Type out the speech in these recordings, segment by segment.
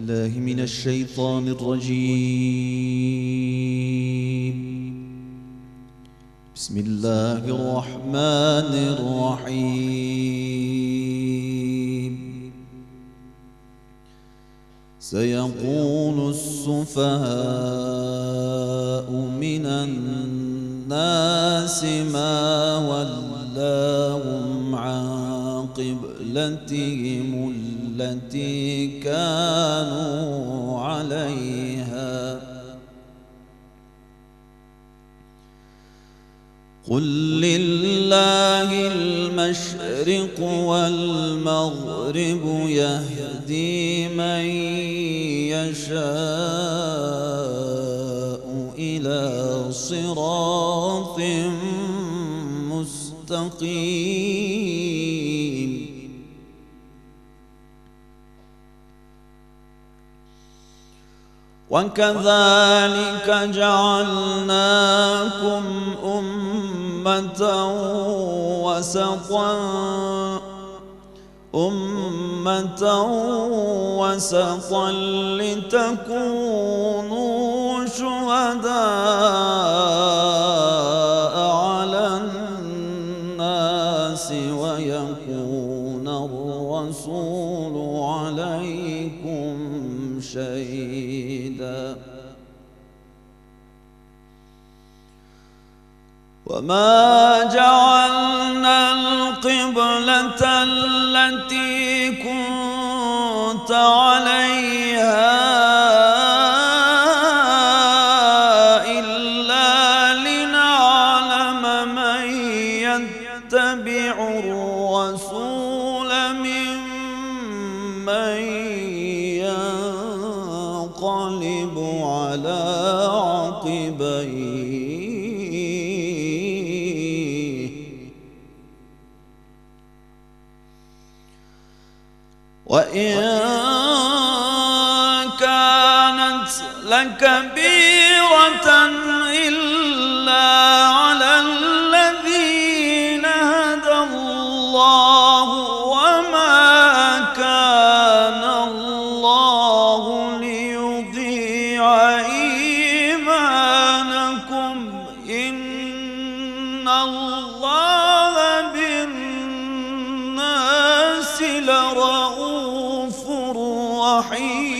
بالله من الشيطان الرجيم. بسم الله الرحمن الرحيم. سيقول السفهاء من الناس ما ولاهم عن قبلتهم التي كانوا عليها قل لله المشرق والمغرب يهدي من يشاء إلى صراط مستقيم. وكذلك جعلناكم أمة وسطا لتكونوا شهداء على الناس ويكون الرسول عليكم شهيدا. وما جعلنا القبلة التي كنت عليها إلا لنعلم من يتبع الرسول ممن ينقلب على عقبيه وإن كانت لكبيرة إلا على الذين هدى الله وما كان الله ليضيع إيمانكم إن الله بالناس لرؤوف رحيم.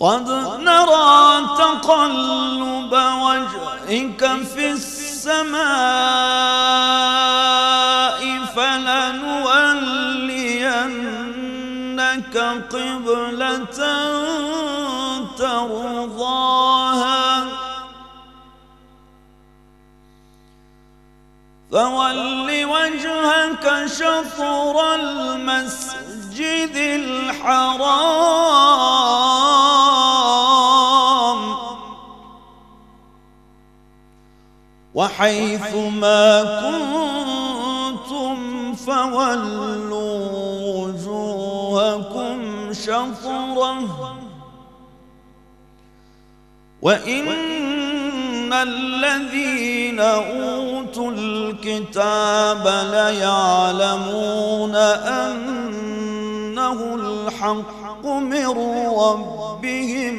قد نرى تقلب وجهك في السماء فلنولينك قبلة ترضاها فول وجهك شطر المسجد الحرام وحيث ما كنتم فولوا وجوهكم شطره وإن الذين أوتوا الكتاب ليعلمون أنه الحق من ربهم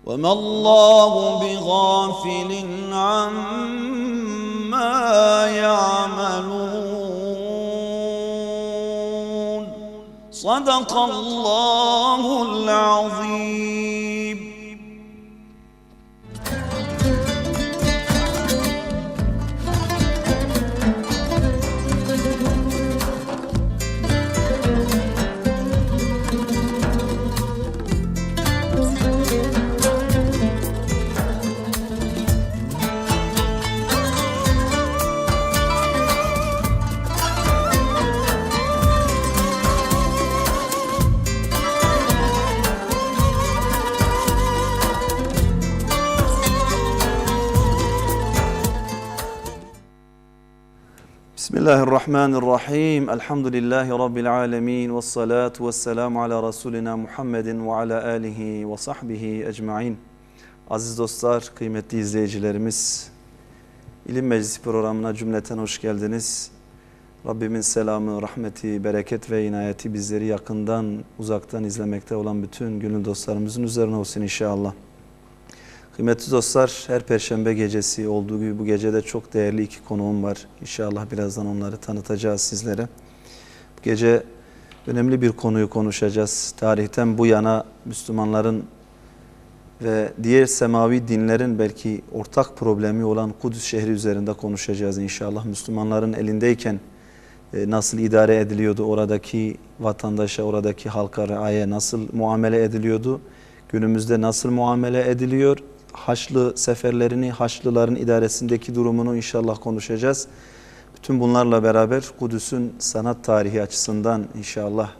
وما الله بغافل عما يعملون. صدق الله العظيم. Bismillahirrahmanirrahim. Elhamdülillahi Rabbil alemin. Vessalatu vesselamu ala Resulina Muhammedin ve ala alihi ve sahbihi ecmain. Aziz dostlar, kıymetli izleyicilerimiz, İlim Meclisi programına cümleten hoş geldiniz. Rabbimin selamı, rahmeti, bereket ve inayeti bizleri yakından, uzaktan izlemekte olan bütün gönül dostlarımızın üzerine olsun inşallah. Kıymetli dostlar, her perşembe gecesi olduğu gibi bu gecede çok değerli iki konuğum var. İnşallah birazdan onları tanıtacağız sizlere. Bu gece önemli bir konuyu konuşacağız. Tarihten bu yana Müslümanların ve diğer semavi dinlerin belki ortak problemi olan Kudüs şehri üzerinde konuşacağız inşallah. Müslümanların elindeyken nasıl idare ediliyordu, oradaki vatandaşa, oradaki halka, reaya nasıl muamele ediliyordu, günümüzde nasıl muamele ediliyor, Haçlı seferlerini, Haçlıların idaresindeki durumunu inşallah konuşacağız. Bütün bunlarla beraber Kudüs'ün sanat tarihi açısından inşallah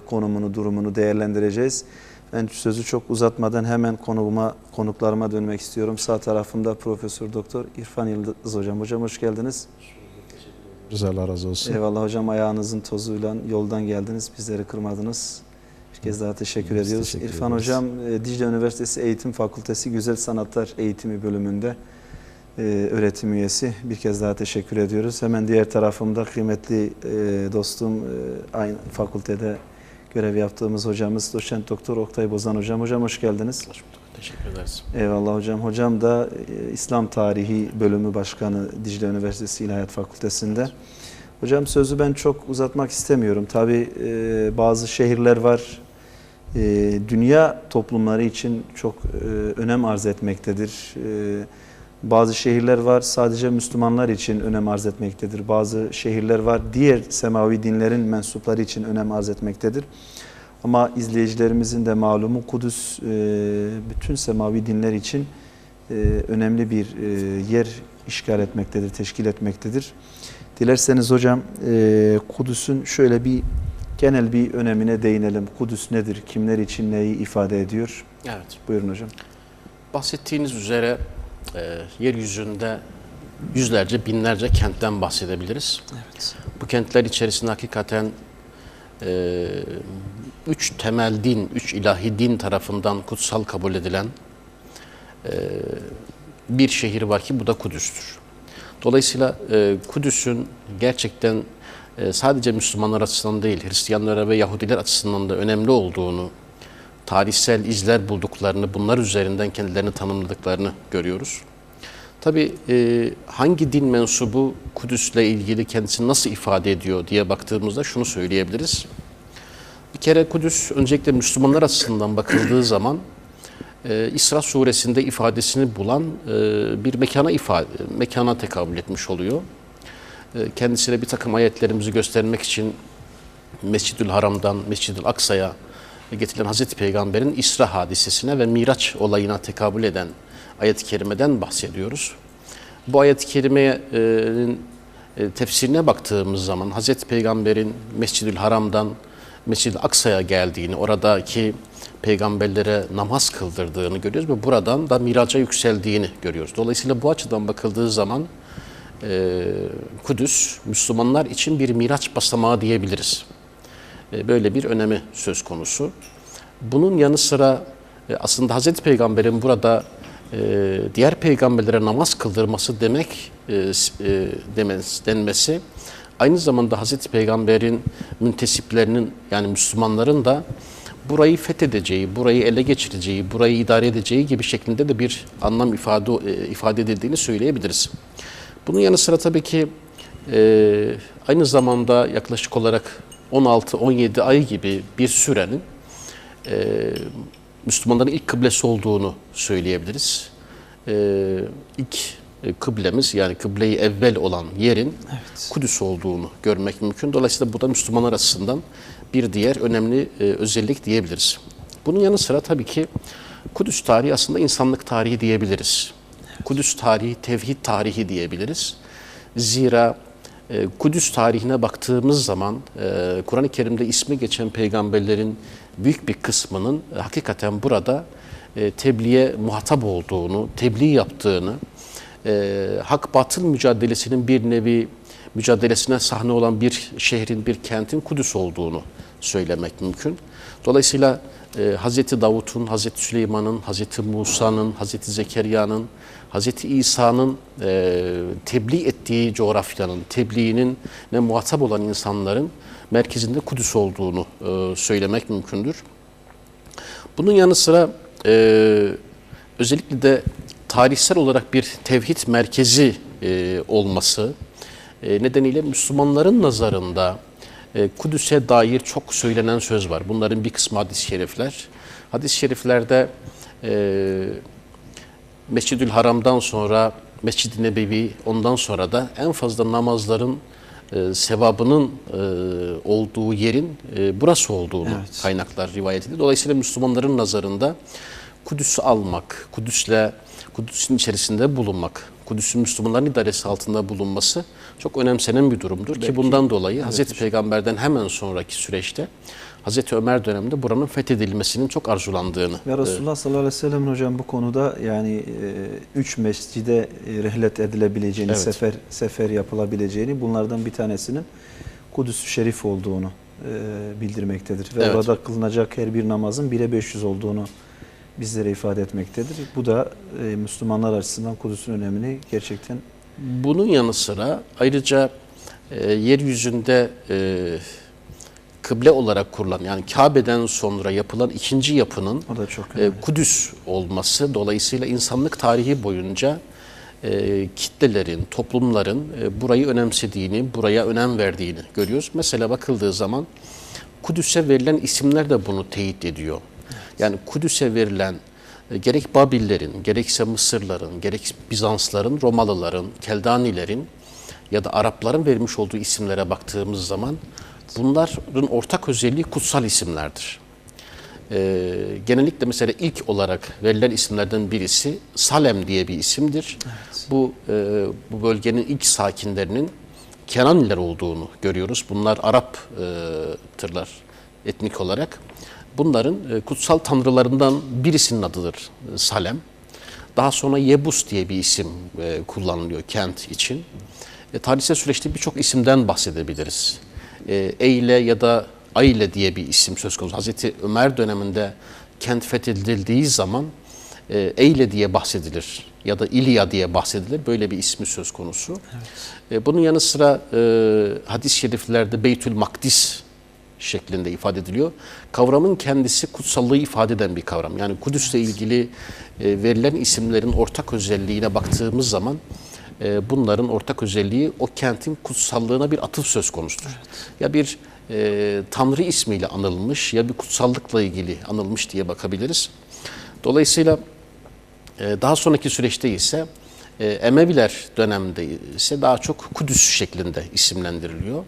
konumunu, durumunu değerlendireceğiz. Ben sözü çok uzatmadan hemen konuklarıma dönmek istiyorum. Sağ tarafımda Profesör Doktor İrfan Yıldız Hocam. Hocam hoş geldiniz. Allah razı olsun. Eyvallah hocam, ayağınızın tozuyla yoldan geldiniz. Bizleri kırmadınız. Bir kez daha teşekkür ediyoruz. Teşekkür İrfan ederiz. Hocam Dicle Üniversitesi Eğitim Fakültesi Güzel Sanatlar Eğitimi bölümünde öğretim üyesi. Bir kez daha teşekkür ediyoruz. Hemen diğer tarafımda kıymetli dostum aynı fakültede görev yaptığımız hocamız Doçent Doktor Oktay Bozan Hocam. Hocam hoş geldiniz. Hoş bulduk. Teşekkür ederiz. Eyvallah hocam. Hocam da İslam Tarihi Bölümü Başkanı Dicle Üniversitesi İlahiyat Fakültesi'nde. Hocam sözü ben çok uzatmak istemiyorum. Tabii bazı şehirler var. Dünya toplumları için çok önem arz etmektedir. Bazı şehirler var sadece Müslümanlar için önem arz etmektedir. Bazı şehirler var diğer semavi dinlerin mensupları için önem arz etmektedir. Ama izleyicilerimizin de malumu Kudüs bütün semavi dinler için önemli bir yer işgal etmektedir, teşkil etmektedir. Dilerseniz hocam Kudüs'ün şöyle bir genel bir önemine değinelim. Kudüs nedir? Kimler için neyi ifade ediyor? Evet. Buyurun hocam. Bahsettiğiniz üzere yeryüzünde yüzlerce, binlerce kentten bahsedebiliriz. Evet. Bu kentler içerisinde hakikaten üç temel din, üç ilahi din tarafından kutsal kabul edilen bir şehir var ki bu da Kudüs'tür. Dolayısıyla Kudüs'ün gerçekten sadece Müslümanlar açısından değil, Hristiyanlara ve Yahudiler açısından da önemli olduğunu, tarihsel izler bulduklarını, bunlar üzerinden kendilerini tanımladıklarını görüyoruz. Tabii hangi din mensubu Kudüs'le ilgili kendisini nasıl ifade ediyor diye baktığımızda şunu söyleyebiliriz. Bir kere Kudüs öncelikle Müslümanlar açısından bakıldığı zaman İsra suresinde ifadesini bulan bir mekana tekabül etmiş oluyor. Kendisine bir takım ayetlerimizi göstermek için Mescid-ül Haram'dan Mescid-ül Aksa'ya getirilen Hazreti Peygamber'in İsra hadisesine ve Miraç olayına tekabül eden ayet-i kerimeden bahsediyoruz. Bu ayet-i kerimenin tefsirine baktığımız zaman Hazreti Peygamber'in Mescid-ül Haram'dan Mescid-ül Aksa'ya geldiğini, oradaki peygamberlere namaz kıldırdığını görüyoruz ve buradan da miraca yükseldiğini görüyoruz. Dolayısıyla bu açıdan bakıldığı zaman Kudüs Müslümanlar için bir miraç basamağı diyebiliriz. Böyle bir önemi söz konusu. Bunun yanı sıra aslında Hazreti Peygamber'in burada diğer peygamberlere namaz kıldırması denmesi aynı zamanda Hazreti Peygamber'in müntesiplerinin yani Müslümanların da burayı fethedeceği, burayı ele geçireceği, burayı idare edeceği gibi şeklinde de bir anlam ifade edildiğini söyleyebiliriz. Bunun yanı sıra tabii ki aynı zamanda yaklaşık olarak 16-17 ay gibi bir sürenin Müslümanların ilk kıblesi olduğunu söyleyebiliriz. İlk kıblemiz yani kıble-i evvel olan yerin Kudüs olduğunu görmek mümkün. Dolayısıyla bu da Müslümanlar açısından bir diğer önemli özellik diyebiliriz. Bunun yanı sıra tabii ki Kudüs tarihi aslında insanlık tarihi diyebiliriz. Kudüs tarihi, tevhid tarihi diyebiliriz. Zira Kudüs tarihine baktığımız zaman Kur'an-ı Kerim'de ismi geçen peygamberlerin büyük bir kısmının hakikaten burada tebliğe muhatap olduğunu, tebliğ yaptığını, hak-batıl mücadelesinin bir nevi mücadelesine sahne olan bir şehrin, bir kentin Kudüs olduğunu söylemek mümkün. Dolayısıyla Hazreti Davut'un, Hazreti Süleyman'ın, Hazreti Musa'nın, Hazreti Zekeriya'nın, Hazreti İsa'nın tebliğ ettiği coğrafyanın, tebliğinin ve muhatap olan insanların merkezinde Kudüs olduğunu söylemek mümkündür. Bunun yanı sıra özellikle de tarihsel olarak bir tevhid merkezi olması nedeniyle Müslümanların nazarında Kudüs'e dair çok söylenen söz var. Bunların bir kısmı hadis-i şerifler. Hadis-i şeriflerde Mescid-ül Haram'dan sonra Mescid-i Nebevi, ondan sonra da en fazla namazların sevabının olduğu yerin burası olduğunu kaynaklar rivayet ediyor. Dolayısıyla Müslümanların nazarında Kudüs'ü almak, Kudüs'ün içerisinde bulunmak, Kudüs'ün Müslümanların idaresi altında bulunması çok önemsenen bir durumdur. Belki, ki bundan dolayı Hazreti Peygamber'den hemen sonraki süreçte Hazreti Ömer döneminde buranın fethedilmesinin çok arzulandığını. Ve Resulullah sallallahu aleyhi ve sellem hocam bu konuda yani 3 mescide rihlet edilebileceğini, sefer yapılabileceğini, bunlardan bir tanesinin Kudüs-ü Şerif olduğunu bildirmektedir. Ve orada kılınacak her bir namazın 1'e 500 olduğunu bizlere ifade etmektedir. Bu da Müslümanlar açısından Kudüs'ün önemini gerçekten... Bunun yanı sıra ayrıca yeryüzünde kıble olarak kurulan, yani Kabe'den sonra yapılan ikinci yapının Kudüs olması dolayısıyla insanlık tarihi boyunca kitlelerin, toplumların burayı önemsediğini, buraya önem verdiğini görüyoruz. Mesela bakıldığı zaman Kudüs'e verilen isimler de bunu teyit ediyor. Yani Kudüs'e verilen gerek Babillerin, gerekse Mısırların, gerek Bizansların, Romalıların, Keldanilerin ya da Arapların vermiş olduğu isimlere baktığımız zaman bunların ortak özelliği kutsal isimlerdir. Genellikle mesela ilk olarak verilen isimlerden birisi Salem diye bir isimdir. Evet. Bu bölgenin ilk sakinlerinin Kenaniler olduğunu görüyoruz. Bunlar Arap'tırlar etnik olarak. Bunların kutsal tanrılarından birisinin adıdır Salem. Daha sonra Yebus diye bir isim kullanılıyor kent için. Tarihsel süreçte birçok isimden bahsedebiliriz. Eyle ya da Ayle diye bir isim söz konusu. Hazreti Ömer döneminde kent fethedildiği zaman Eyle diye bahsedilir ya da İlya diye bahsedilir. Böyle bir ismi söz konusu. Evet. Bunun yanı sıra hadis-i şeriflerde Beytül Makdis şeklinde ifade ediliyor. Kavramın kendisi kutsallığı ifade eden bir kavram. Yani Kudüs'le ilgili verilen isimlerin ortak özelliğine baktığımız zaman bunların ortak özelliği o kentin kutsallığına bir atıf söz konusudur. Evet. Ya bir Tanrı ismiyle anılmış ya bir kutsallıkla ilgili anılmış diye bakabiliriz. Dolayısıyla daha sonraki süreçte ise Emeviler döneminde ise daha çok Kudüs şeklinde isimlendiriliyor.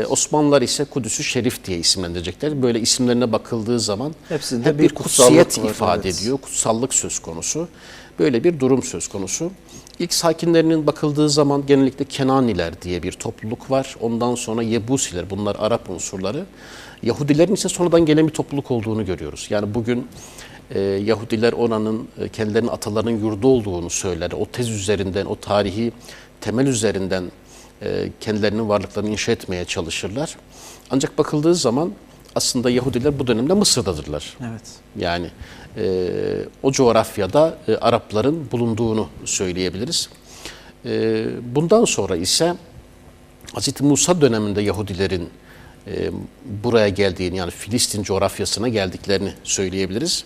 Osmanlılar ise Kudüs-ü Şerif diye isimlendirecekler. Böyle isimlerine bakıldığı zaman hep bir kutsiyet ifade ediyor. Kutsallık söz konusu. Böyle bir durum söz konusu. İlk sakinlerinin bakıldığı zaman genellikle Kenaniler diye bir topluluk var. Ondan sonra Yebusiler, bunlar Arap unsurları. Yahudilerin ise sonradan gelen bir topluluk olduğunu görüyoruz. Yani bugün Yahudiler oranın kendilerinin atalarının yurdu olduğunu söyler. O tez üzerinden, o tarihi temel üzerinden kendilerinin varlıklarını inşa etmeye çalışırlar. Ancak bakıldığı zaman aslında Yahudiler bu dönemde Mısır'dadırlar. Evet. Yani o coğrafyada Arapların bulunduğunu söyleyebiliriz. Bundan sonra ise Hz. Musa döneminde Yahudilerin buraya geldiğini, yani Filistin coğrafyasına geldiklerini söyleyebiliriz.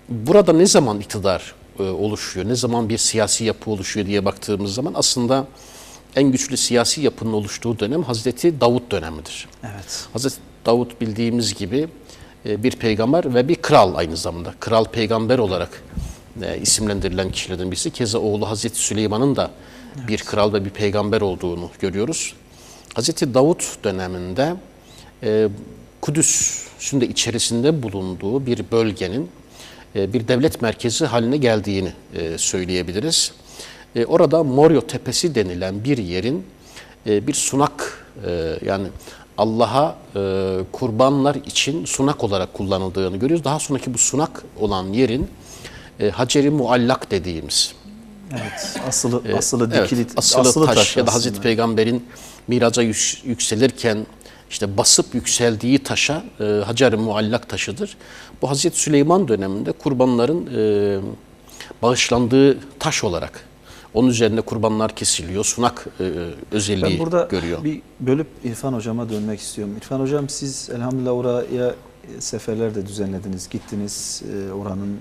Burada ne zaman iktidar oluşuyor, ne zaman bir siyasi yapı oluşuyor diye baktığımız zaman aslında en güçlü siyasi yapının oluştuğu dönem Hazreti Davut dönemidir. Evet. Hazreti Davut bildiğimiz gibi bir peygamber ve bir kral aynı zamanda. Kral peygamber olarak isimlendirilen kişilerden birisi. Keza oğlu Hazreti Süleyman'ın da bir kral ve bir peygamber olduğunu görüyoruz. Hazreti Davut döneminde Kudüs'ün de içerisinde bulunduğu bir bölgenin bir devlet merkezi haline geldiğini söyleyebiliriz. Orada Moryo Tepesi denilen bir yerin bir sunak, yani Allah'a kurbanlar için sunak olarak kullanıldığını görüyoruz. Daha sonraki bu sunak olan yerin Hacer-i Muallak dediğimiz, evet, asılı dikili, asılı taş ya da Hazreti Peygamber'in miraca yükselirken işte basıp yükseldiği taşa Hacer-i Muallak taşıdır. Bu Hazreti Süleyman döneminde kurbanların bağışlandığı taş olarak onun üzerinde kurbanlar kesiliyor. Sunak özelliği Ben burada görüyor. bir bölüp İrfan Hocama dönmek istiyorum. İrfan Hocam, siz elhamdülillah oraya seferler de düzenlediniz. Gittiniz, oranın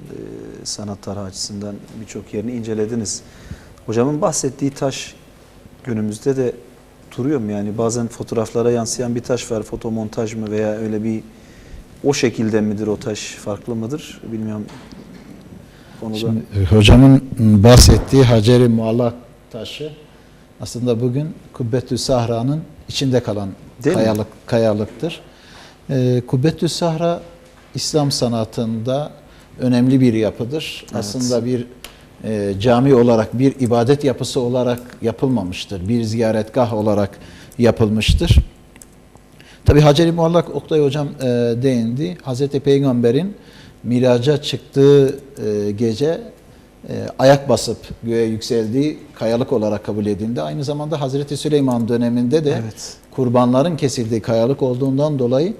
sanatları açısından birçok yerini incelediniz. Hocamın bahsettiği taş günümüzde de duruyor mu? Yani bazen fotoğraflara yansıyan bir taş var. Fotomontaj mı veya öyle bir o şekilde midir o taş? Farklı mıdır? Bilmiyorum. Konuda. Şimdi, hocamın bahsettiği Hacer-i Muallak taşı aslında bugün Kubbetü Sahra'nın içinde kalan Değil mi? kayalıktır. Kubbetü Sahra İslam sanatında önemli bir yapıdır. Evet. Aslında bir cami olarak, bir ibadet yapısı olarak yapılmamıştır. Bir ziyaretgah olarak yapılmıştır. Tabi Hacer-i Muallak, Oktay Hocam değindi. Hazreti Peygamber'in miraca çıktığı gece ayak basıp göğe yükseldiği kayalık olarak kabul edildi. Aynı zamanda Hazreti Süleyman döneminde de Evet. kurbanların kesildiği kayalık olduğundan dolayı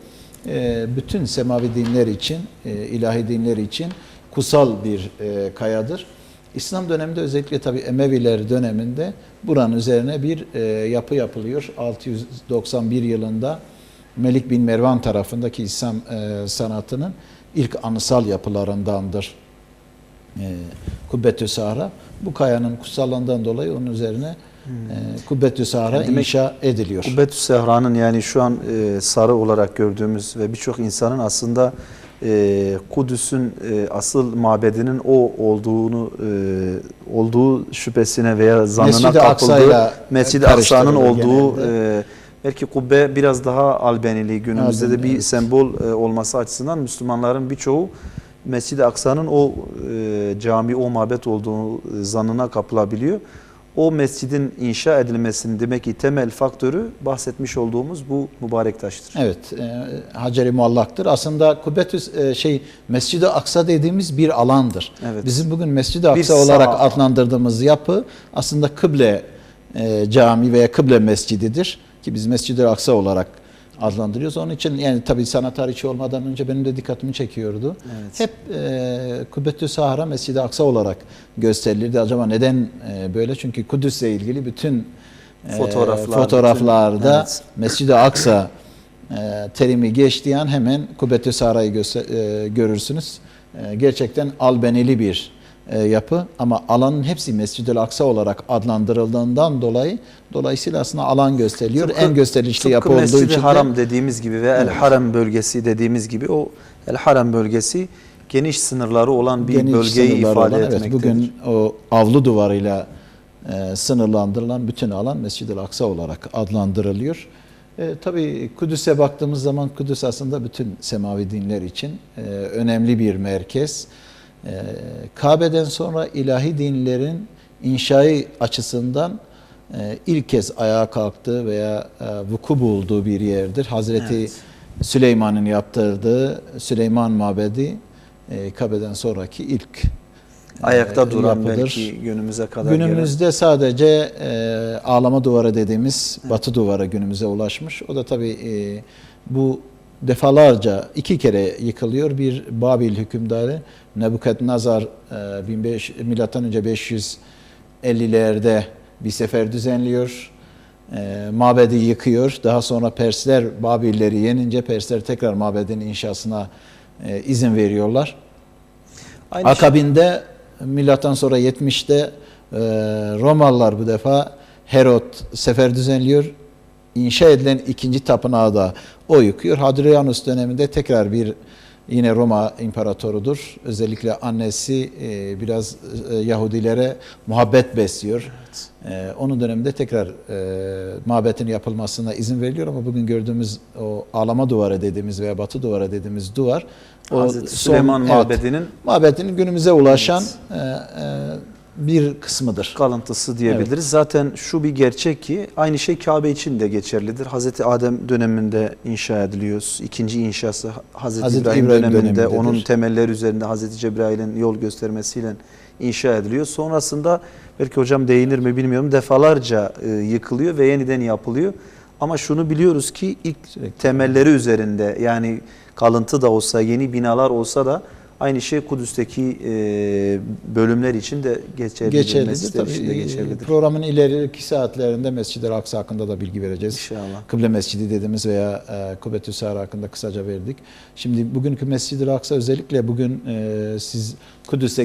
bütün semavi dinler için, ilahi dinler için kutsal bir kayadır. İslam döneminde, özellikle tabi Emeviler döneminde buranın üzerine bir yapı yapılıyor. 691 yılında Melik bin Mervan tarafındaki İslam sanatının ilk anısal yapılarındandır Kubbetü Sahra. Bu kayanın kutsallığından dolayı onun üzerine Kubbetü Sahra Yani demek inşa ediliyor. Kubbetü Sahra'nın, yani şu an sarı olarak gördüğümüz ve birçok insanın aslında Kudüs'ün asıl mabedinin o olduğu şüphesine veya zannına Mescid-i kapıldığı, Aksa'yla Mescid-i Aksa'nın karıştırılır olduğu genelde. belki kubbe biraz daha albenili, günümüzde de bir Evet. sembol olması açısından Müslümanların birçoğu Mescid-i Aksa'nın o cami, o mabet olduğu zannına kapılabiliyor. O mescidin inşa edilmesinin demek ki temel faktörü bahsetmiş olduğumuz bu mübarek taştır. Evet, Hacer-i Muallak'tır. Aslında Kubbetü Mescid-i Aksa dediğimiz bir alandır. Evet. Bizim bugün Mescid-i Aksa saha. olarak adlandırdığımız yapı aslında kıble cami veya kıble mescididir ki biz Mescid-i Aksa olarak adlandırıyoruz. Onun için yani tabii sanat tarihi olmadan önce benim de dikkatimi çekiyordu. Evet. Hep Kubbetü Sahra Mescid-i Aksa olarak gösterilirdi. Acaba neden böyle? Çünkü Kudüs'le ilgili bütün fotoğraflarda bütün, evet. Mescid-i Aksa terimi geçtiği an hemen Kubbetü Sahra'yı görürsünüz. Gerçekten albenili bir yapı ama alanın hepsi Mescid-i Aksa olarak adlandırıldığından dolayısıyla aslında alan gösteriliyor. En gösterişli yapı olduğu için Mescid-i de Haram dediğimiz gibi ve El Harem bölgesi dediğimiz gibi, o El Harem bölgesi geniş sınırları olan bir geniş bölgeyi sınırları ifade olan, etmektedir. bugün o avlu duvarıyla sınırlandırılan bütün alan Mescid-i Aksa olarak adlandırılıyor. Tabii Kudüs'e baktığımız zaman Kudüs aslında bütün semavi dinler için önemli bir merkez. Kabe'den sonra ilahi dinlerin inşai açısından ilk kez ayağa kalktığı veya vuku bulduğu bir yerdir. Hazreti Evet. Süleyman'ın yaptırdığı Süleyman Mabedi Kabe'den sonraki ilk Ayakta duran yapıdır. belki günümüze kadar Günümüzde sadece ağlama duvarı dediğimiz batı duvarı günümüze ulaşmış. O da tabii bu defalarca 2 kere yıkılıyor. Bir Babil hükümdarı Nebukadnezar milattan önce 550'lerde bir sefer düzenliyor. Mabedi yıkıyor. Daha sonra Persler Babilleri yenince Persler tekrar mabedin inşasına izin veriyorlar. Aynı Akabinde milattan sonra 70'te Romalılar bu defa Herod sefer düzenliyor. İnşa edilen ikinci tapınağı da o yıkıyor. Hadrianus döneminde tekrar bir yine Roma imparatorudur. Özellikle annesi biraz Yahudilere muhabbet besliyor. Evet. Onun döneminde tekrar mabetin yapılmasına izin veriliyor ama bugün gördüğümüz o ağlama duvarı dediğimiz veya batı duvarı dediğimiz duvar Hazreti Süleyman mabedinin mabedinin günümüze ulaşan bir kısmıdır. kalıntısı diyebiliriz. Evet. Zaten şu bir gerçek ki aynı şey Kabe için de geçerlidir. Hazreti Adem döneminde inşa ediliyor. İkinci inşası Hazreti İbrahim döneminde onun temelleri üzerinde Hazreti Cebrail'in yol göstermesiyle inşa ediliyor. Sonrasında belki hocam değinir mi bilmiyorum, defalarca yıkılıyor ve yeniden yapılıyor. Ama şunu biliyoruz ki ilk temelleri üzerinde, yani kalıntı da olsa, yeni binalar olsa da aynı şey Kudüs'teki bölümler için de geçerlidir. Mescitler için de geçerlidir. Programın ileriki saatlerinde Mescid-i Aksa hakkında da bilgi vereceğiz. İnşallah. Kıble Mescidi dediğimiz veya Kubbetü Sahra hakkında kısaca verdik. Şimdi bugünkü Mescid-i Aksa, özellikle bugün siz Kudüs'e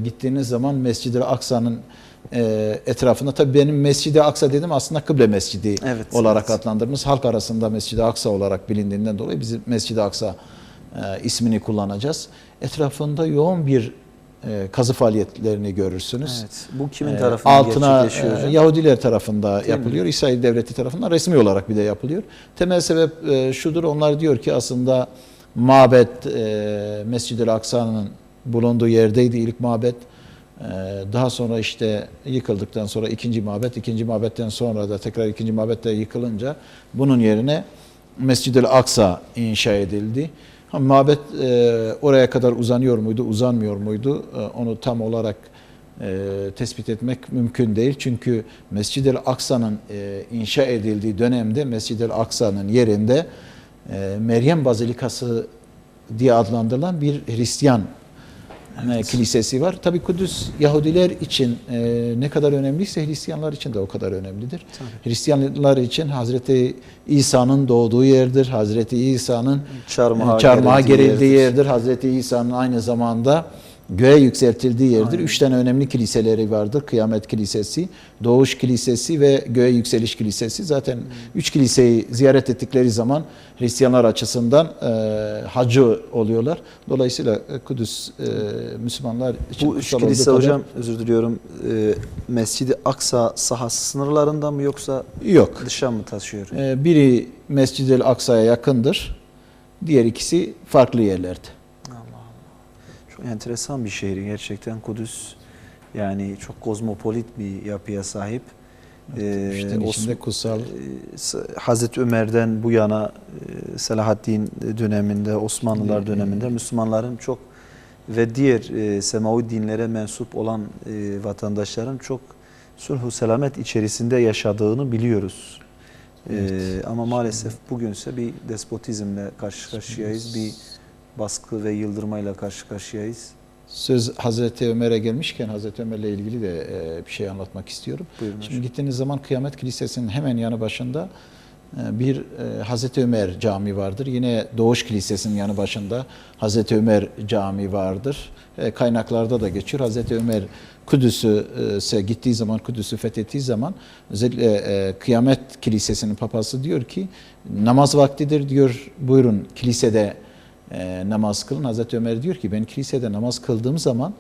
gittiğiniz zaman Mescid-i Aksa'nın etrafında, tabii benim Mescid-i Aksa dedim, aslında Kıble Mescidi olarak adlandırdığımız, halk arasında Mescid-i Aksa olarak bilindiğinden dolayı biz Mescid-i Aksa ismini kullanacağız. Etrafında yoğun bir kazı faaliyetlerini görürsünüz. Evet. Bu kimin tarafından gerçekleşiyor hocam? Yahudiler tarafında yapılıyor. İsrail Devleti tarafından resmi olarak bir de yapılıyor. Temel sebep şudur. Onlar diyor ki aslında mabet Mescid-i Aksa'nın bulunduğu yerdeydi ilk mabet. Daha sonra işte yıkıldıktan sonra ikinci mabetten sonra da tekrar ikinci mabet de yıkılınca bunun yerine Mescid-i Aksa inşa edildi. Mabet oraya kadar uzanıyor muydu, uzanmıyor muydu? Onu tam olarak tespit etmek mümkün değil. Çünkü Mescid-i Aksa'nın inşa edildiği dönemde Mescid-i Aksa'nın yerinde Meryem Bazilikası diye adlandırılan bir Hristiyan kilisesi var. Tabii Kudüs Yahudiler için ne kadar önemliyse Hristiyanlar için de o kadar önemlidir. Tabii. Hristiyanlar için Hazreti İsa'nın doğduğu yerdir. Hazreti İsa'nın çarmıha gerildiği yerdir. Hazreti İsa'nın aynı zamanda göğe yükseltildiği yerdir. Aynen. 3 tane önemli kiliseleri vardır. Kıyamet Kilisesi, Doğuş Kilisesi ve Göğe Yükseliş Kilisesi. Zaten 3 kiliseyi ziyaret ettikleri zaman Hristiyanlar açısından hacı oluyorlar. Dolayısıyla Kudüs Müslümanlar için bu 3 kilise hocam, özür diliyorum, Mescid-i Aksa sahası sınırlarında mı yoksa yok, dışa mı taşıyor? Biri Mescid-i Aksa'ya yakındır. Diğer ikisi farklı yerlerde. Çok enteresan bir şehir gerçekten Kudüs. Yani çok kozmopolit bir yapıya sahip. İçinde kutsal. Hazreti Ömer'den bu yana Selahaddin döneminde, Osmanlılar döneminde Müslümanların çok ve diğer semavi dinlere mensup olan vatandaşların çok sulh-u selamet içerisinde yaşadığını biliyoruz. Evet. Ama maalesef bugünse bir despotizmle karşı karşıyayız. Bir baskı ve yıldırmayla karşı karşıyayız. Söz Hazreti Ömer'e gelmişken Hazreti Ömer'le ilgili de bir şey anlatmak istiyorum. Buyurun Şimdi hocam. gittiğiniz zaman Kıyamet Kilisesi'nin hemen yanı başında bir Hazreti Ömer Camii vardır. Yine Doğuş Kilisesi'nin yanı başında Hazreti Ömer Camii vardır. Kaynaklarda da geçiyor. Hazreti Ömer Kudüs'e gittiği zaman, Kudüs'ü fethettiği zaman özellikle Kıyamet Kilisesi'nin papası diyor ki namaz vaktidir diyor. Buyurun kilisede namaz kılın. Hazreti Ömer diyor ki ben kilisede namaz kıldığım zaman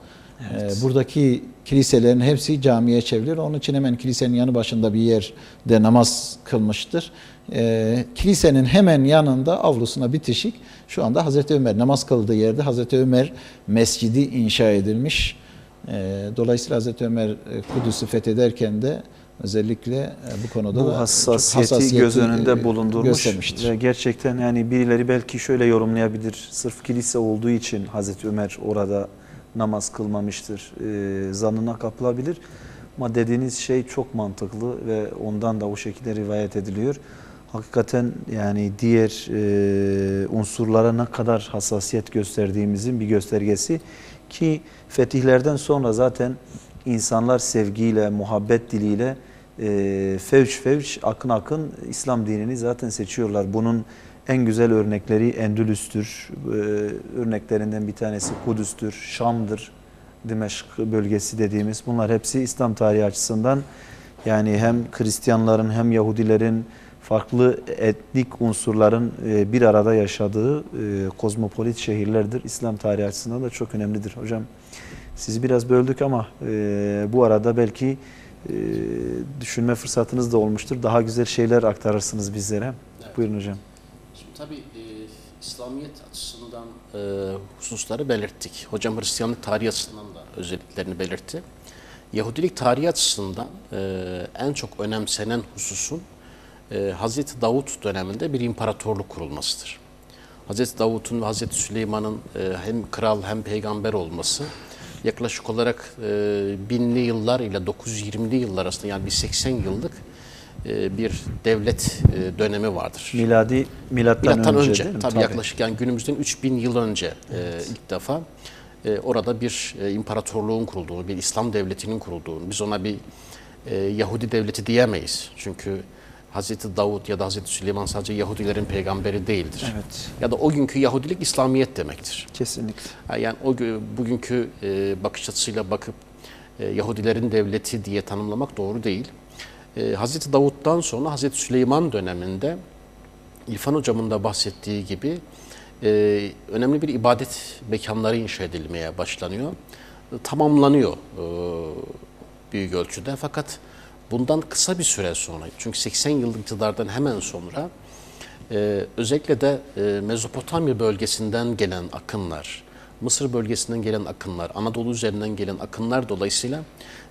buradaki kiliselerin hepsi camiye çevriliyor. Onun için hemen kilisenin yanı başında bir yerde namaz kılmıştır. Kilisenin hemen yanında avlusuna bitişik şu anda Hazreti Ömer namaz kıldığı yerde Hazreti Ömer Mescidi inşa edilmiş. Dolayısıyla Hazreti Ömer Kudüs'ü fethederken de özellikle bu konuda bu hassasiyeti göz önünde bulundurmuş ve gerçekten yani birileri belki şöyle yorumlayabilir. Sırf kilise olduğu için Hazreti Ömer orada namaz kılmamıştır zannına kapılabilir. Ama dediğiniz şey çok mantıklı ve ondan da o şekilde rivayet ediliyor. Hakikaten yani diğer unsurlara ne kadar hassasiyet gösterdiğimizin bir göstergesi ki fetihlerden sonra zaten insanlar sevgiyle, muhabbet diliyle fevç fevç, akın akın İslam dinini zaten seçiyorlar. Bunun en güzel örnekleri Endülüs'tür. Örneklerinden bir tanesi Kudüs'tür, Şam'dır, Dimeşk bölgesi dediğimiz. Bunlar hepsi İslam tarihi açısından yani hem Hristiyanların hem Yahudilerin farklı etnik unsurların bir arada yaşadığı kozmopolit şehirlerdir. İslam tarihi açısından da çok önemlidir. Hocam sizi biraz böldük ama bu arada belki düşünme fırsatınız da olmuştur. Daha güzel şeyler aktarırsınız bizlere. Evet. Buyurun hocam. Şimdi tabii İslamiyet açısından hususları belirttik. Hocam Hristiyanlık tarihi açısından da özelliklerini belirtti. Yahudilik tarihi açısından en çok önemsenen hususun Hazreti Davut döneminde bir imparatorluk kurulmasıdır. Hazreti Davut'un ve Hazreti Süleyman'ın hem kral hem peygamber olması yaklaşık olarak 1000'li yıllar ile 920'li yıllar arasında yani bir 80 yıllık bir devlet dönemi vardır. Milattan önce değil mi? Tabii yaklaşık yani günümüzden 3000 yıl önce ilk defa orada bir imparatorluğun kurulduğunu, bir İslam devletinin kurulduğunu, biz ona bir Yahudi devleti diyemeyiz. Çünkü Hazreti Davud ya da Hazreti Süleyman sadece Yahudilerin peygamberi değildir. Evet. Ya da o günkü Yahudilik İslamiyet demektir. Kesinlikle. Yani bugünkü bakış açısıyla bakıp Yahudilerin devleti diye tanımlamak doğru değil. Hazreti Davud'dan sonra Hazreti Süleyman döneminde İrfan Hocam'ın da bahsettiği gibi önemli bir ibadet mekanları inşa edilmeye başlanıyor. Tamamlanıyor büyük ölçüde. Fakat bundan kısa bir süre sonra, çünkü 80 yıllık iktidardan hemen sonra özellikle de Mezopotamya bölgesinden gelen akınlar, Mısır bölgesinden gelen akınlar, Anadolu üzerinden gelen akınlar dolayısıyla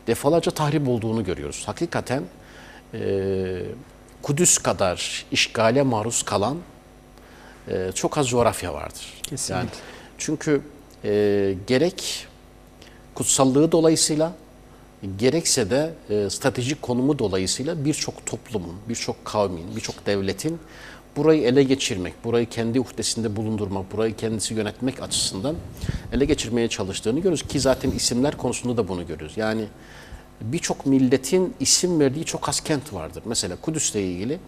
defalarca tahrip olduğunu görüyoruz. Hakikaten Kudüs kadar işgale maruz kalan çok az coğrafya vardır. Kesinlikle. Yani çünkü gerek kutsallığı dolayısıyla gerekse de stratejik konumu dolayısıyla birçok toplumun, birçok kavmin, birçok devletin burayı ele geçirmek, burayı kendi uhdesinde bulundurmak, burayı kendisi yönetmek açısından ele geçirmeye çalıştığını görüyoruz. Ki zaten isimler konusunda da bunu görüyoruz. Yani birçok milletin isim verdiği çok az kent vardır. Mesela Kudüs'le ilgili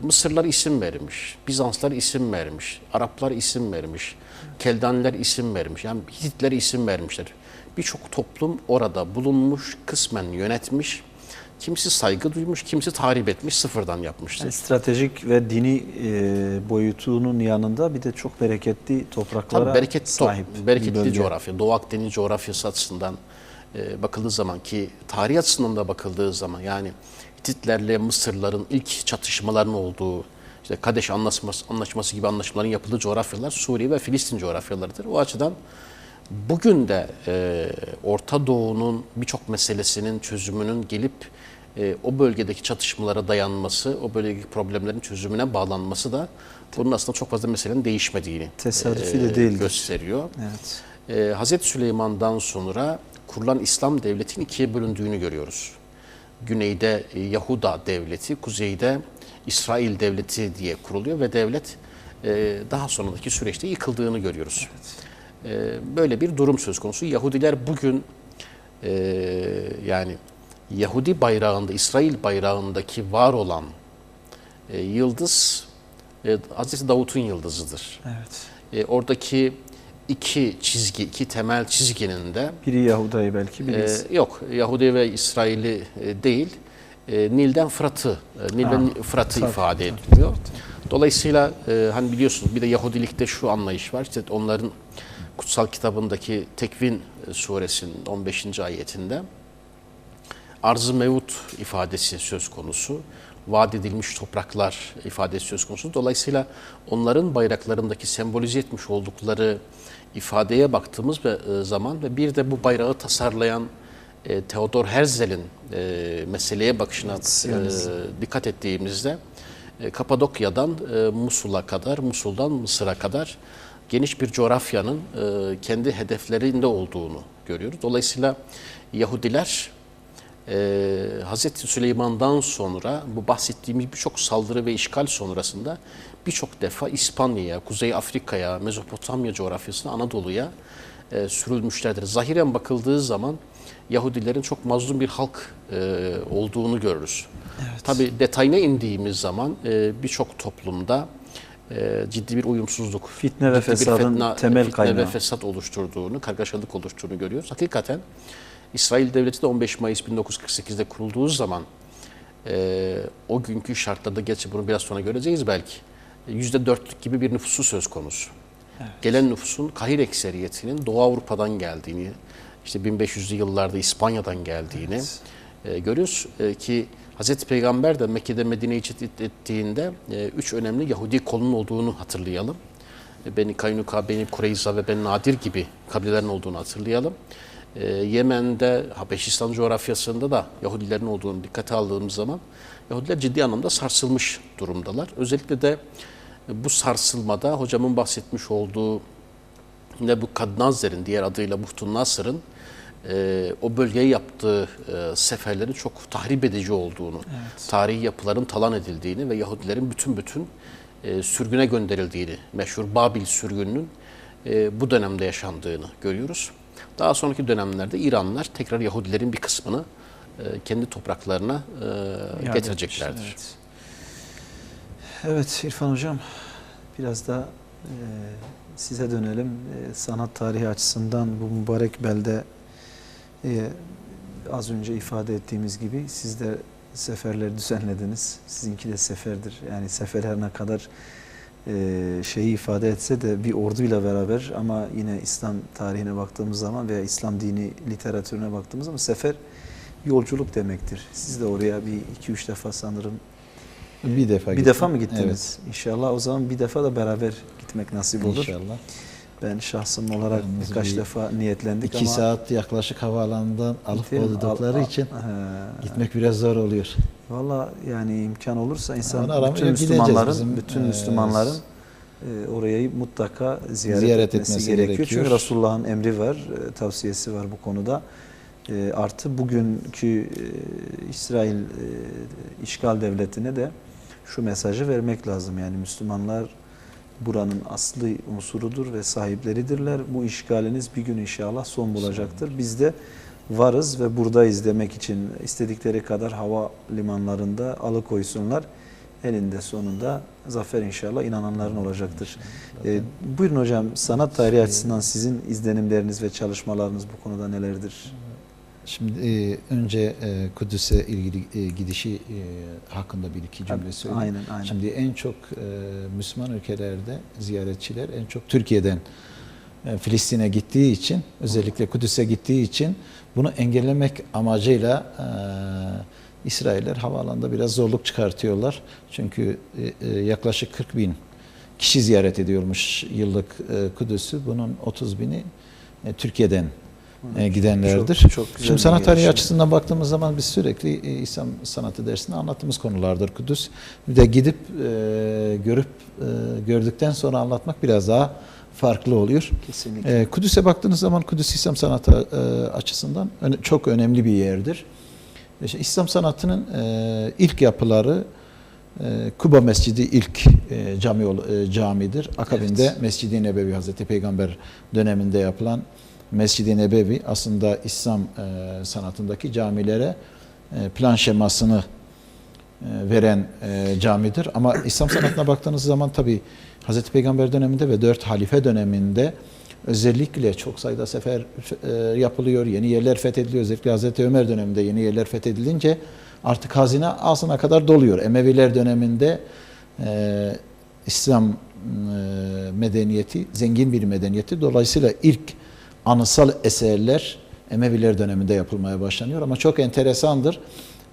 Mısırlar isim vermiş, Bizanslar isim vermiş, Araplar isim vermiş, Keldaniler isim vermiş, yani Hititler isim vermişler. Birçok toplum orada bulunmuş, kısmen yönetmiş, kimisi saygı duymuş, kimisi tahrip etmiş, sıfırdan yapmıştır. Yani stratejik ve dini boyutunun yanında bir de çok bereketli topraklara sahip bir bereketli bölge. coğrafya. Doğu Akdeniz coğrafyası açısından bakıldığı zaman, ki tarih açısından da bakıldığı zaman, yani Hititlerle Mısırların ilk çatışmaların olduğu, işte Kadeş Anlaşması gibi anlaşmaların yapıldığı coğrafyalar Suriye ve Filistin coğrafyalarıdır. O açıdan bugün de Orta Doğu'nun birçok meselesinin çözümünün gelip o bölgedeki çatışmalara dayanması, o bölgedeki problemlerin çözümüne bağlanması da bunun aslında çok fazla meselenin değişmediğini tesadüfi de değildir. gösteriyor. Evet. Hazreti Süleyman'dan sonra kurulan İslam devletinin ikiye bölündüğünü görüyoruz. Güneyde Yahuda devleti, kuzeyde İsrail devleti diye kuruluyor ve devlet daha sonraki süreçte yıkıldığını görüyoruz. Evet. Böyle bir durum söz konusu. Yahudiler bugün yani Yahudi bayrağında, İsrail bayrağındaki var olan yıldız Hazreti Davut'un yıldızıdır. Evet. Oradaki iki temel çizginin de Biri Yahuda'yı belki biri yok, Yahudi ve İsrail'i değil, Nil'den Fırat'ı, Fırat'ı ifade ediyor. Dolayısıyla hani biliyorsunuz bir de Yahudilikte şu anlayış var. İşte onların kutsal kitabındaki Tekvin suresinin 15. ayetinde arz-ı mevut ifadesi söz konusu. Vaat edilmiş topraklar ifadesi söz konusu. Dolayısıyla onların bayraklarındaki sembolize etmiş oldukları ifadeye baktığımız zaman ve bir de bu bayrağı tasarlayan Theodor Herzl'in meseleye bakışına dikkat ettiğimizde Kapadokya'dan Musul'a kadar, Musul'dan Mısır'a kadar geniş bir coğrafyanın kendi hedeflerinde olduğunu görüyoruz. Dolayısıyla Yahudiler Hazreti Süleyman'dan sonra bu bahsettiğimiz birçok saldırı ve işgal sonrasında birçok defa İspanya'ya, Kuzey Afrika'ya, Mezopotamya coğrafyasına, Anadolu'ya sürülmüşlerdir. Zahiren bakıldığı zaman Yahudilerin çok mazlum bir halk olduğunu görürüz. Evet. Tabii detayına indiğimiz zaman birçok toplumda ciddi bir uyumsuzluk, fitne ve fesadın temel kaynağı. Fitne ve fesat oluşturduğunu, kargaşalık oluşturduğunu görüyoruz. Hakikaten İsrail Devleti de 15 Mayıs 1948'de kurulduğu zaman o günkü şartlarda, gerçi bunu biraz sonra göreceğiz belki, %4'lük gibi bir nüfusu söz konusu. Evet. Gelen nüfusun kahir ekseriyetinin Doğu Avrupa'dan geldiğini, işte 1500'lü yıllarda İspanya'dan geldiğini görüyoruz ki Hazreti Peygamber de Mekke'de Medine'yi ettiğinde 3 önemli Yahudi kolunun olduğunu hatırlayalım. Beni Kaynuka, Beni Kureyza ve Beni Nadir gibi kabilelerin olduğunu hatırlayalım. Yemen'de, Habeşistan coğrafyasında da Yahudilerin olduğunu dikkate aldığımız zaman Yahudiler ciddi anlamda sarsılmış durumdalar. Özellikle de bu sarsılmada hocamın bahsetmiş olduğu Nebukadnezar'ın, diğer adıyla Buhtun Nasır'ın o bölgeye yaptığı seferlerin çok tahrip edici olduğunu, tarihi yapıların talan edildiğini ve Yahudilerin bütün sürgüne gönderildiğini, meşhur Babil sürgününün bu dönemde yaşandığını görüyoruz. Daha sonraki dönemlerde İranlılar tekrar Yahudilerin bir kısmını kendi topraklarına getireceklerdir. Evet. Evet İrfan Hocam, biraz da size dönelim. Sanat tarihi açısından bu mübarek belde az önce ifade ettiğimiz gibi siz de seferler düzenlediniz. Sizinki de seferdir. Yani sefer her ne kadar şeyi ifade etse de bir orduyla beraber, ama yine İslam tarihine baktığımız zaman veya İslam dini literatürüne baktığımız zaman sefer yolculuk demektir. Siz de oraya bir 2-3 defa sanırım Bir defa bir defa mı gittiniz? Evet. İnşallah o zaman bir defa da beraber gitmek nasip olur. İnşallah. Ben şahsım olarak Yalnız birkaç bir defa niyetlendik 2 ama saat yaklaşık havaalanından alıp oldukları için He. gitmek biraz zor oluyor. Valla yani imkan olursa insan Ama bütün gideceğiz Müslümanların bizim, Müslümanların orayı mutlaka ziyaret Ziyaret etmesi etmesi gerekiyor. gerekiyor. Çünkü Resulullah'ın emri var, tavsiyesi var bu konuda. Artı bugünkü İsrail işgal devletine de şu mesajı vermek lazım. Yani Müslümanlar buranın aslı unsurudur ve sahipleridirler. Bu işgaliniz bir gün inşallah son bulacaktır. Biz de varız ve buradayız demek için istedikleri kadar hava limanlarında alıkoysunlar. Elinde sonunda zafer inşallah inananların olacaktır. Buyurun hocam, sanat tarihi açısından sizin izlenimleriniz ve çalışmalarınız bu konuda nelerdir? Şimdi önce Kudüs'e ilgili gidişi hakkında bir iki cümle söyleyeyim. Aynen. Şimdi en çok Müslüman ülkelerde ziyaretçiler en çok Türkiye'den Filistin'e gittiği için, özellikle Kudüs'e gittiği için bunu engellemek amacıyla İsrailler havaalanında biraz zorluk çıkartıyorlar. Çünkü yaklaşık 40 bin kişi ziyaret ediyormuş yıllık Kudüs'ü. Bunun 30 bini Türkiye'den gidenlerdir. Çok güzel. Şimdi sanat tarihi açısından baktığımız zaman biz sürekli İslam sanatı dersinde anlattığımız konulardır Kudüs. Bir de gidip görüp gördükten sonra anlatmak biraz daha farklı oluyor. Kesinlikle. Kudüs'e baktığınız zaman Kudüs İslam sanatı açısından çok önemli bir yerdir. İşte İslam sanatının ilk yapıları Kuba Mescidi ilk camidir. Akabinde Mescid-i Nebevi, Hazreti Peygamber döneminde yapılan Mescid-i Nebevi aslında İslam sanatındaki camilere plan şemasını veren camidir. Ama İslam sanatına baktığınız zaman tabi Hazreti Peygamber döneminde ve 4 halife döneminde özellikle çok sayıda sefer yapılıyor, yeni yerler fethediliyor. Özellikle Hazreti Ömer döneminde yeni yerler fethedilince artık hazine ağzına kadar doluyor. Emeviler döneminde İslam medeniyeti zengin bir medeniyeti. Dolayısıyla ilk anıtsal eserler Emeviler döneminde yapılmaya başlanıyor. Ama çok enteresandır.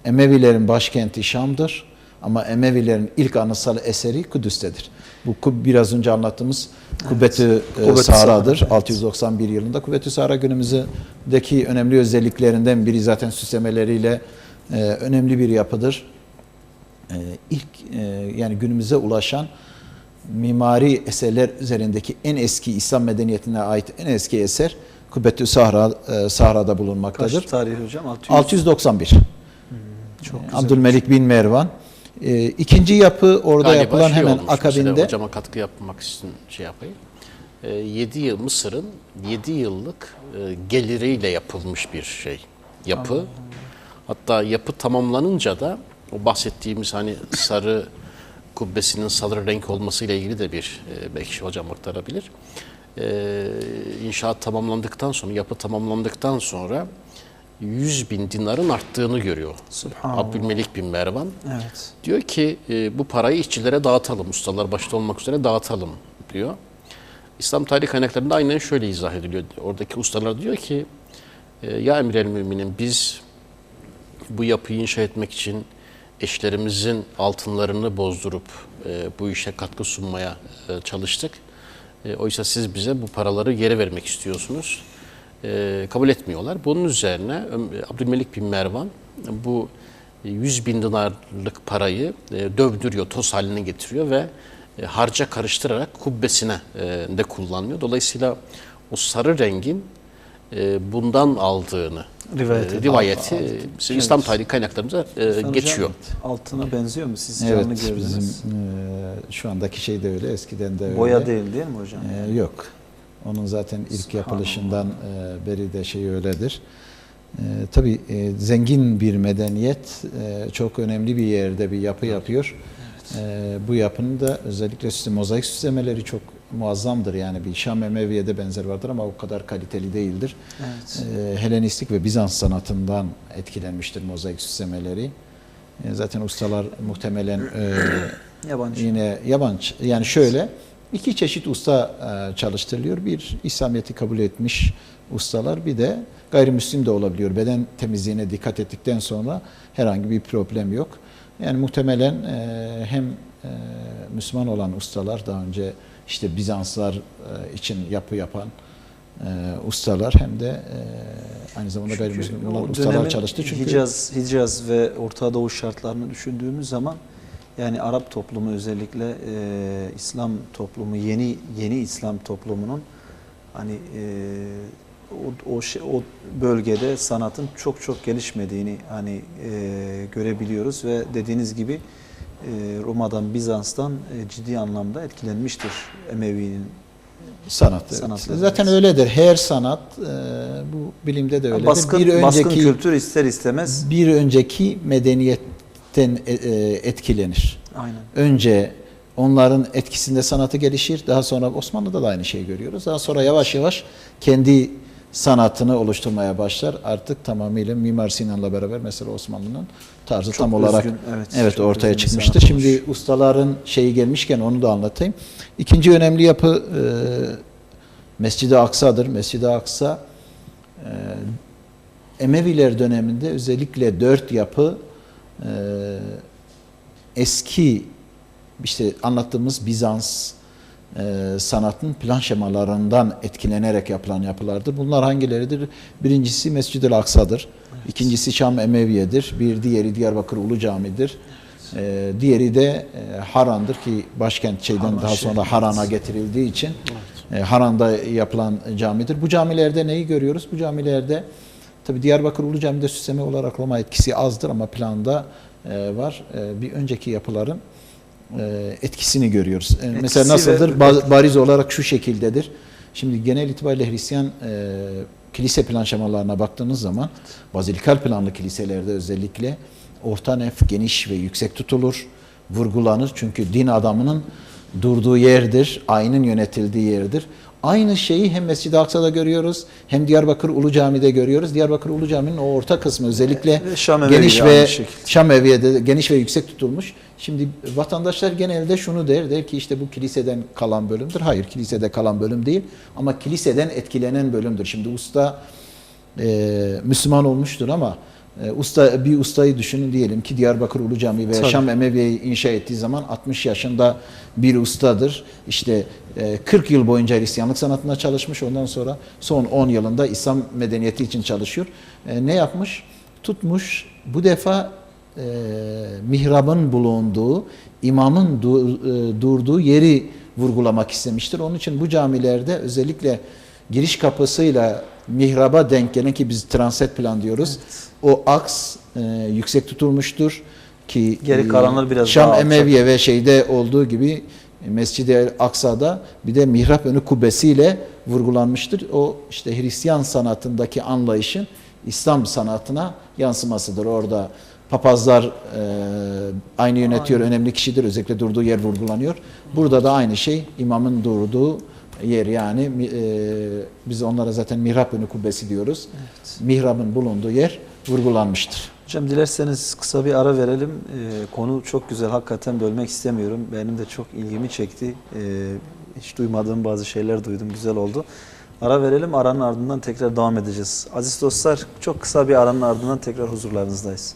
Emevilerin başkenti Şam'dır. Ama Emevilerin ilk anıtsal eseri Kudüs'tedir. Bu biraz önce anlattığımız Kubbetü Sahra'dır. Evet. 691 yılında. Kubbetü Sahra günümüzdeki önemli özelliklerinden biri zaten süslemeleriyle önemli bir yapıdır. İlk yani günümüze ulaşan mimari eserler üzerindeki en eski İslam medeniyetine ait en eski eser Kubbetü Sahra'da bulunmaktadır. Kaç tarihi hocam? 691. Çok güzel. Abdülmelik bin Mervan. İkinci yapı orada Galiba yapılan hemen olmuş mesela, akabinde. hocama katkı yapmak için yapayım. 7 yıl Mısır'ın 7 yıllık geliriyle yapılmış bir yapı. Hatta yapı tamamlanınca da o bahsettiğimiz hani sarı kubbesinin sarı renk olmasıyla ilgili de bir belki hocam aktarabilir. İnşaat tamamlandıktan sonra, yapı tamamlandıktan sonra 100.000 dinarın arttığını görüyor. Subhanallah. Abdülmelik bin Mervan. Evet. Diyor ki bu parayı işçilere dağıtalım, ustalar başta olmak üzere dağıtalım diyor. İslam tarihi kaynaklarında aynen şöyle izah ediliyor. Oradaki ustalar diyor ki ya emir-el müminin biz bu yapıyı inşa etmek için eşlerimizin altınlarını bozdurup bu işe katkı sunmaya çalıştık. Oysa siz bize bu paraları geri vermek istiyorsunuz. Kabul etmiyorlar. Bunun üzerine Abdülmelik bin Mervan bu 100.000 dinarlık parayı dövdürüyor, toz haline getiriyor ve harca karıştırarak kubbesine de kullanıyor. Dolayısıyla o sarı rengin bundan aldığını rivayeti bizim İslam tarihi kaynaklarımıza geçiyor. Altına benziyor mu? Siz Evet, canlı gördünüz. bizim şu andaki şey de öyle, eskiden de öyle. Boya değil mi hocam? Yok. Onun zaten ilk yapılışından beri de şey öyledir. Tabii zengin bir medeniyet çok önemli bir yerde bir yapı yapıyor. Bu yapının da özellikle mozaik süslemeleri çok muazzamdır. Yani bir Şam Emeviye'de benzer vardır ama o kadar kaliteli değildir. Evet. Helenistik ve Bizans sanatından etkilenmiştir mozaik süslemeleri. Zaten ustalar muhtemelen Yabancı. yine yabancı. Yani şöyle iki çeşit usta çalıştırılıyor. Bir İslamiyet'i kabul etmiş ustalar, bir de gayrimüslim de olabiliyor. Beden temizliğine dikkat ettikten sonra herhangi bir problem yok. Yani muhtemelen hem Müslüman olan ustalar, daha önce işte Bizanslar için yapı yapan ustalar, hem de aynı zamanda gayrimüslim olan ustalar çalıştı. Çünkü Hicaz ve Orta Doğu şartlarını düşündüğümüz zaman, yani Arap toplumu, özellikle İslam toplumu, yeni İslam toplumunun hani o bölgede sanatın çok gelişmediğini hani görebiliyoruz ve dediğiniz gibi Roma'dan, Bizans'tan ciddi anlamda etkilenmiştir Emevi'nin sanat. sanatları. Zaten öyledir. Her sanat bu bilimde de öyledir. Baskın kültür ister istemez. Bir önceki medeniyetten etkilenir. Aynen. Önce onların etkisinde sanatı gelişir. Daha sonra Osmanlı'da da aynı şeyi görüyoruz. Daha sonra yavaş yavaş kendi sanatını oluşturmaya başlar. Artık tamamıyla Mimar Sinan'la beraber mesela Osmanlı'nın tarzı Çok tam olarak özgün, evet çok ortaya özgün bir çıkmıştır. sanat olmuş. Şimdi ustaların şeyi gelmişken onu da anlatayım. İkinci önemli yapı Mescid-i Aksa'dır. Mescid-i Aksa Emeviler döneminde özellikle 4 yapı eski işte anlattığımız Bizans sanatın plan şemalarından etkilenerek yapılan yapılardır. Bunlar hangileridir? Birincisi Mescid-i Aksa'dır. Evet. İkincisi Şam Emeviye'dir. Bir diğeri Diyarbakır Ulu Cami'dir. Diğeri de Haran'dır ki başkent daha sonra Haran'a getirildiği için Haran'da yapılan camidir. Bu camilerde neyi görüyoruz? Bu camilerde tabi Diyarbakır Ulu Cami'de süsleme olarak Roma etkisi azdır ama planda var. Bir önceki yapıların etkisini görüyoruz. Mesela nasıldır? Bariz olarak şu şekildedir. Şimdi genel itibariyle Hristiyan kilise plan şemalarına baktığınız zaman bazilikal planlı kiliselerde özellikle orta nef geniş ve yüksek tutulur, vurgulanır. Çünkü din adamının durduğu yerdir, ayinin yönetildiği yerdir. Aynı şeyi hem Mescid-i Aksa'da görüyoruz, hem Diyarbakır Ulu Cami'de görüyoruz. Diyarbakır Ulu Cami'nin o orta kısmı özellikle geniş ve Şam Eviye'de geniş ve yüksek tutulmuş. Şimdi vatandaşlar genelde şunu der ki işte bu kiliseden kalan bölümdür. Hayır, kilisede kalan bölüm değil ama kiliseden etkilenen bölümdür. Şimdi usta Müslüman olmuştur ama bir ustayı düşünün, diyelim ki Diyarbakır Ulu Camii veya Şam Emeviye'yi inşa ettiği zaman 60 yaşında bir ustadır. İşte 40 yıl boyunca Hristiyanlık sanatında çalışmış. Ondan sonra son 10 yılında İslam medeniyeti için çalışıyor. Ne yapmış? Tutmuş bu defa mihrabın bulunduğu, imamın durduğu yeri vurgulamak istemiştir. Onun için bu camilerde özellikle giriş kapısıyla mihraba denk gelen, ki biz transept plan diyoruz. Evet. O aks yüksek tutulmuştur ki geri kalanlar biraz Şam daha Emeviye ve şeyde olduğu gibi Mescid-i Aksa'da bir de mihrap önü kubbesiyle vurgulanmıştır. O işte Hristiyan sanatındaki anlayışın İslam sanatına yansımasıdır. Orada papazlar aynı yönetiyor, önemli kişidir. Özellikle durduğu yer vurgulanıyor. Burada da aynı şey, imamın durduğu yer, yani biz onlara zaten mihrap önü kubbesi diyoruz. Evet. Mihrabın bulunduğu yer vurgulanmıştır. Hocam dilerseniz kısa bir ara verelim. Konu çok güzel. Hakikaten bölmek istemiyorum. Benim de çok ilgimi çekti. Hiç duymadığım bazı şeyler duydum. Güzel oldu. Ara verelim. Aranın ardından tekrar devam edeceğiz. Aziz dostlar, çok kısa bir aranın ardından tekrar huzurlarınızdayız.